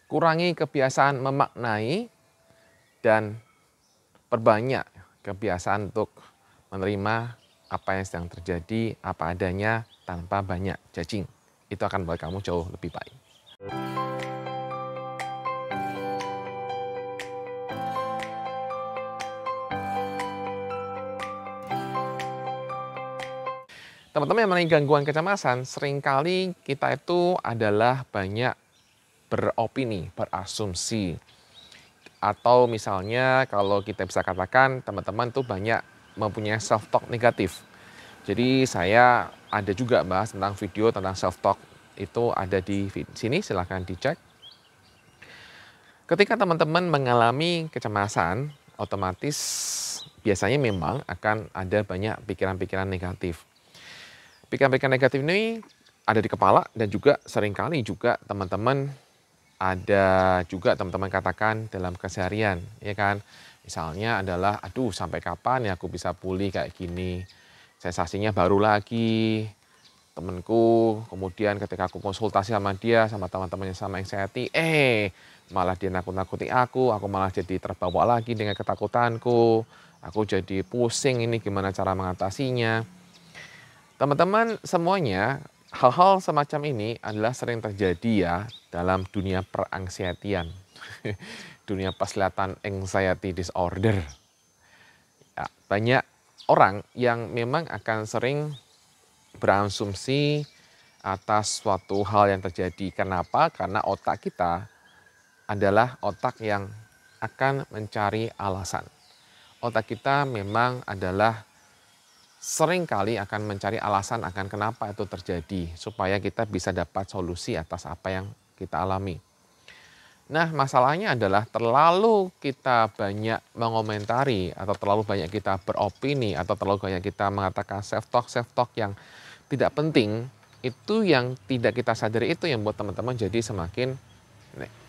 kurangi kebiasaan memaknai dan perbanyak kebiasaan untuk menerima apa yang sedang terjadi, apa adanya, tanpa banyak judging. Itu akan membuat kamu jauh lebih baik. Teman-teman yang mengalami gangguan kecemasan, seringkali kita itu adalah banyak beropini, berasumsi. Atau misalnya kalau kita bisa katakan teman-teman tuh banyak mempunyai self-talk negatif. Jadi saya ada juga bahas tentang video tentang self-talk, itu ada di sini, silahkan dicek. Ketika teman-teman mengalami kecemasan, otomatis biasanya memang akan ada banyak pikiran-pikiran negatif. Pikiran-pikiran negatif ini ada di kepala dan juga seringkali juga teman-teman ada juga teman-teman katakan dalam keseharian, ya kan? Misalnya adalah, aduh sampai kapan ya aku bisa pulih kayak gini? Sensasinya baru lagi, temenku, kemudian ketika aku konsultasi sama dia, sama teman-temannya sama anxiety, malah dia nakut-nakuti aku malah jadi terbawa lagi dengan ketakutanku, aku jadi pusing ini gimana cara mengatasinya. Teman-teman semuanya, hal-hal semacam ini adalah sering terjadi ya dalam dunia peranxiety-an. Dunia perselihatan anxiety disorder. Ya, banyak orang yang memang akan sering berasumsi atas suatu hal yang terjadi. Kenapa? Karena otak kita adalah otak yang akan mencari alasan. Otak kita memang adalah seringkali akan mencari alasan akan kenapa itu terjadi, supaya kita bisa dapat solusi atas apa yang kita alami. Nah, masalahnya adalah terlalu kita banyak mengomentari atau terlalu banyak kita beropini atau terlalu banyak kita mengatakan self-talk yang tidak penting, itu yang tidak kita sadari itu yang buat teman-teman jadi semakin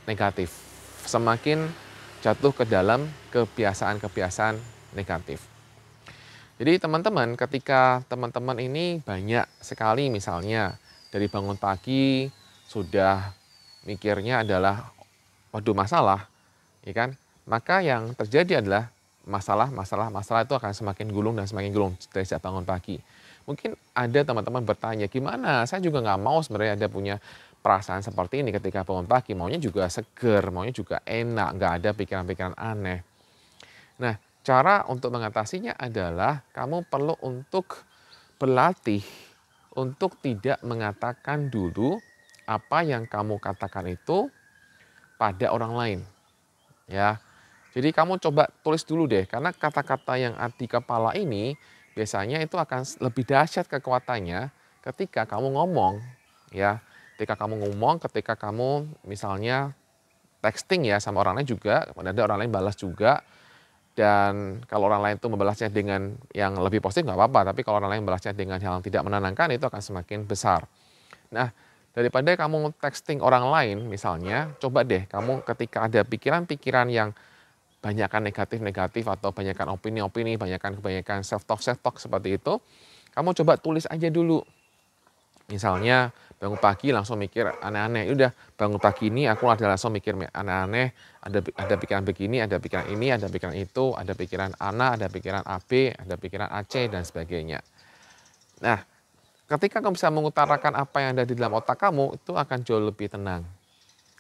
negatif, semakin jatuh ke dalam kebiasaan-kebiasaan negatif. Jadi teman-teman, ketika teman-teman ini banyak sekali misalnya dari bangun pagi sudah mikirnya adalah waduh masalah, ya kan? Maka yang terjadi adalah masalah itu akan semakin gulung dan semakin gulung dari sejak bangun pagi. Mungkin ada teman-teman bertanya, gimana? Saya juga nggak mau sebenarnya ada punya perasaan seperti ini ketika bangun pagi. Maunya juga seger, maunya juga enak, nggak ada pikiran-pikiran aneh. Nah, cara untuk mengatasinya adalah kamu perlu untuk berlatih untuk tidak mengatakan dulu apa yang kamu katakan itu pada orang lain. Ya. Jadi kamu coba tulis dulu deh, karena kata-kata yang ada di kepala ini biasanya itu akan lebih dahsyat kekuatannya ketika kamu ngomong, ya. Ketika kamu misalnya texting ya sama orang lain juga, ada orang lain balas juga. Dan kalau orang lain itu membalasnya dengan yang lebih positif nggak apa-apa, tapi kalau orang lain membalasnya dengan hal yang tidak menenangkan itu akan semakin besar. Nah, daripada kamu texting orang lain misalnya, coba deh kamu ketika ada pikiran-pikiran yang banyakkan negatif-negatif atau banyakkan opini-opini, kebanyakan self-talk seperti itu, kamu coba tulis aja dulu. Misalnya bangun pagi langsung mikir aneh-aneh, udah bangun pagi ini aku ada langsung mikir aneh-aneh, ada pikiran begini, ada pikiran ini, ada pikiran itu, ada pikiran A, ada pikiran AB, ada pikiran AC dan sebagainya. Nah, ketika kamu bisa mengutarakan apa yang ada di dalam otak kamu, itu akan jauh lebih tenang.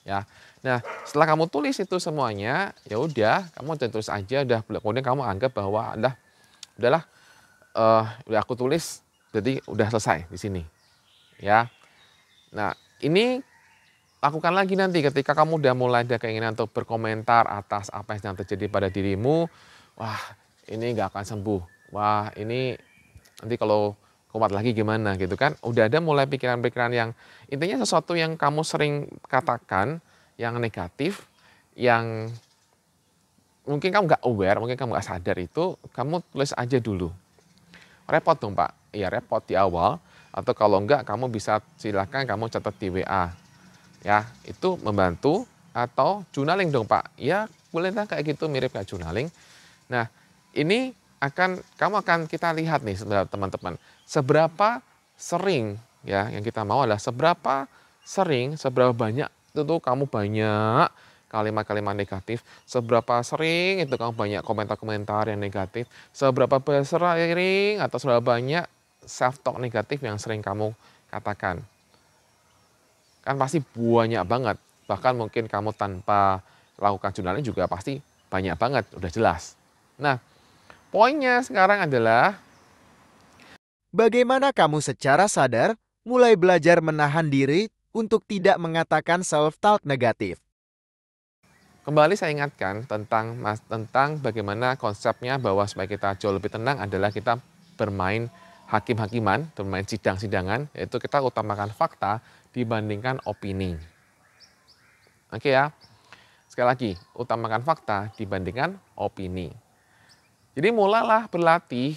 Ya. Nah, setelah kamu tulis itu semuanya, ya udah, kamu tulis aja, udah kemudian kamu anggap bahwa udahlah, udah aku tulis, jadi udah selesai di sini. Ya. Nah, ini lakukan lagi nanti ketika kamu udah mulai ada keinginan untuk berkomentar atas apa yang sedang terjadi pada dirimu. Wah, ini nggak akan sembuh. Wah, ini nanti kalau kumat lagi gimana gitu kan. Udah ada mulai pikiran-pikiran yang intinya sesuatu yang kamu sering katakan yang negatif, yang mungkin kamu nggak aware, mungkin kamu nggak sadar itu, kamu tulis aja dulu. Repot dong Pak, iya repot di awal, atau kalau enggak kamu bisa silakan kamu catat di WA. Ya, itu membantu, atau journaling dong Pak. Ya, boleh lah kayak gitu mirip kayak journaling. Nah, ini kamu akan kita lihat nih teman-teman, seberapa sering ya yang kita mau adalah seberapa sering, seberapa banyak itu tuh kamu banyak kalimat-kalimat negatif, seberapa sering itu kamu banyak komentar-komentar yang negatif, seberapa sering atau seberapa banyak self-talk negatif yang sering kamu katakan. Kan pasti banyak banget, bahkan mungkin kamu tanpa lakukan journaling juga pasti banyak banget, udah jelas. Nah, poinnya sekarang adalah bagaimana kamu secara sadar mulai belajar menahan diri untuk tidak mengatakan self-talk negatif? kembali saya ingatkan tentang bagaimana konsepnya bahwa supaya kita jauh lebih tenang adalah kita bermain hakim-hakiman, bermain sidang-sidangan, yaitu kita utamakan fakta dibandingkan opini. Oke ya, sekali lagi, utamakan fakta dibandingkan opini. Jadi mulailah berlatih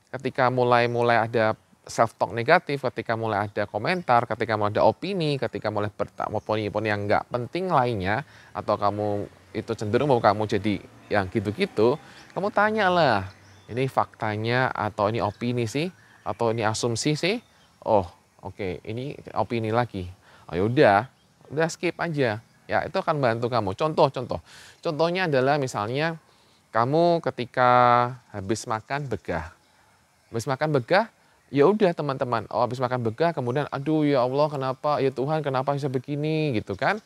ketika mulai ada self-talk negatif, ketika mulai ada komentar, ketika mulai ada opini, ketika mulai opini-opini yang nggak penting lainnya, atau kamu itu cenderung mau kamu jadi yang gitu-gitu, kamu tanyalah, ini faktanya atau ini opini sih, atau ini asumsi sih? Oh, oke, ini opini lagi. Oh yaudah, udah skip aja. Ya, itu akan bantu kamu. Contohnya adalah misalnya kamu ketika habis makan begah. Habis makan begah, ya udah teman-teman. Oh, habis makan begah kemudian aduh ya Allah kenapa? Ya Tuhan kenapa bisa begini gitu kan.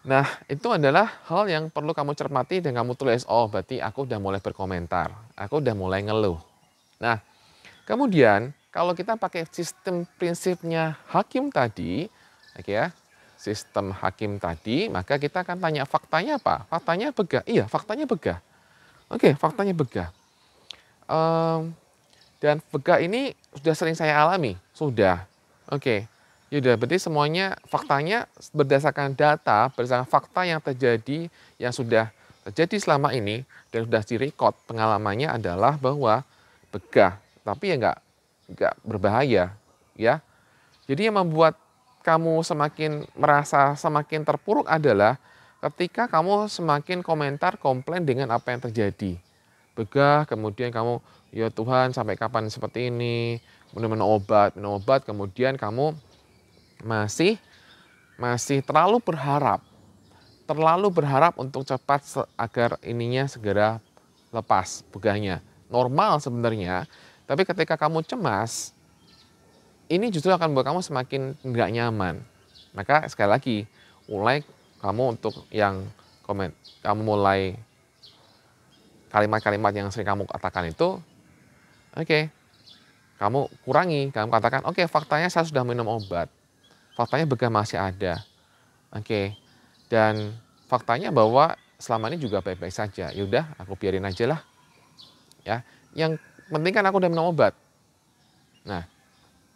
Nah, itu adalah hal yang perlu kamu cermati dan kamu tulis. Oh, berarti aku udah mulai berkomentar. Aku udah mulai ngeluh. Nah, kemudian kalau kita pakai sistem prinsipnya hakim tadi, oke ya, sistem hakim tadi, maka kita akan tanya faktanya apa? Faktanya begah. Iya, faktanya begah. Oke, faktanya begah. Dan begah ini sudah sering saya alami, sudah. Oke, yaudah berarti semuanya faktanya berdasarkan data, berdasarkan fakta yang terjadi, yang sudah terjadi selama ini, dan sudah direkod pengalamannya adalah bahwa begah, tapi ya nggak berbahaya, ya. Jadi yang membuat kamu semakin merasa semakin terpuruk adalah ketika kamu semakin komentar komplain dengan apa yang terjadi. Begah, kemudian kamu, ya Tuhan sampai kapan seperti ini, kemudian minum obat, kemudian kamu masih terlalu berharap untuk cepat agar ininya segera lepas begahnya. Normal sebenarnya, tapi ketika kamu cemas, ini justru akan membuat kamu semakin nggak nyaman. Maka sekali lagi, mulai kamu untuk yang kamu mulai kalimat-kalimat yang sering kamu katakan itu, oke, kamu kurangi, kamu katakan, oke, faktanya saya sudah minum obat, faktanya begah masih ada, oke, dan faktanya bahwa selama ini juga baik-baik saja, yaudah aku biarin aja lah, ya, yang penting kan aku udah minum obat. Nah,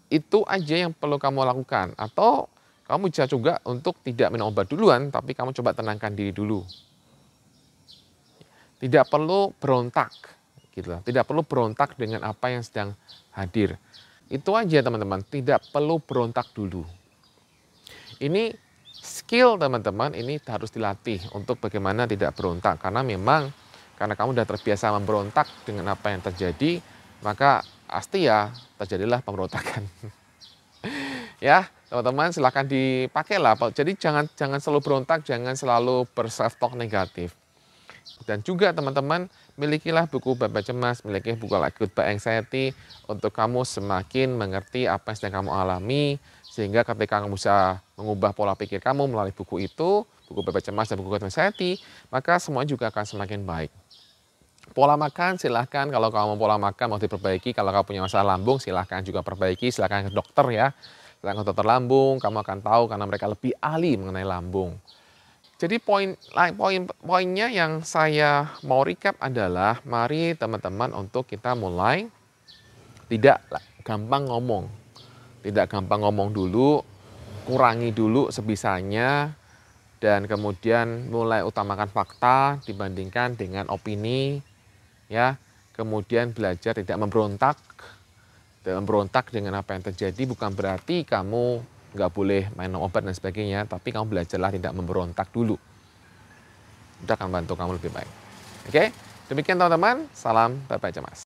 itu aja yang perlu kamu lakukan, atau kamu bisa juga untuk tidak minum obat duluan, tapi kamu coba tenangkan diri dulu. Tidak perlu berontak, gitu loh. Tidak perlu berontak dengan apa yang sedang hadir. Itu aja teman-teman, tidak perlu berontak dulu. Ini skill teman-teman, ini harus dilatih untuk bagaimana tidak berontak. Karena memang, karena kamu sudah terbiasa memberontak dengan apa yang terjadi, maka pasti ya terjadilah pemberontakan. Ya, teman-teman silahkan dipakai lah. Jadi jangan selalu berontak, jangan selalu self-talk negatif. Dan juga teman-teman, milikilah buku Baba Cemas, miliki buku Like Goodbye Anxiety untuk kamu semakin mengerti apa yang sedang kamu alami, sehingga ketika kamu bisa mengubah pola pikir kamu melalui buku itu, buku Baba Cemas dan buku Goodbye Anxiety, maka semua juga akan semakin baik. Pola makan silahkan, kalau kamu pola makan mau diperbaiki, kalau kamu punya masalah lambung silahkan juga perbaiki, silahkan ke dokter ya. Silahkan ke dokter lambung, kamu akan tahu karena mereka lebih ahli mengenai lambung. Jadi poinnya yang saya mau recap adalah mari teman-teman untuk kita mulai tidak gampang ngomong. Tidak gampang ngomong dulu, kurangi dulu sebisanya, dan kemudian mulai utamakan fakta dibandingkan dengan opini, ya. Kemudian belajar tidak memberontak. Tidak memberontak dengan apa yang terjadi bukan berarti kamu nggak boleh minum obat dan sebagainya, tapi kamu belajarlah tidak memberontak dulu. Itu akan bantu kamu lebih baik. Oke, demikian teman-teman, salam Baba Cemas.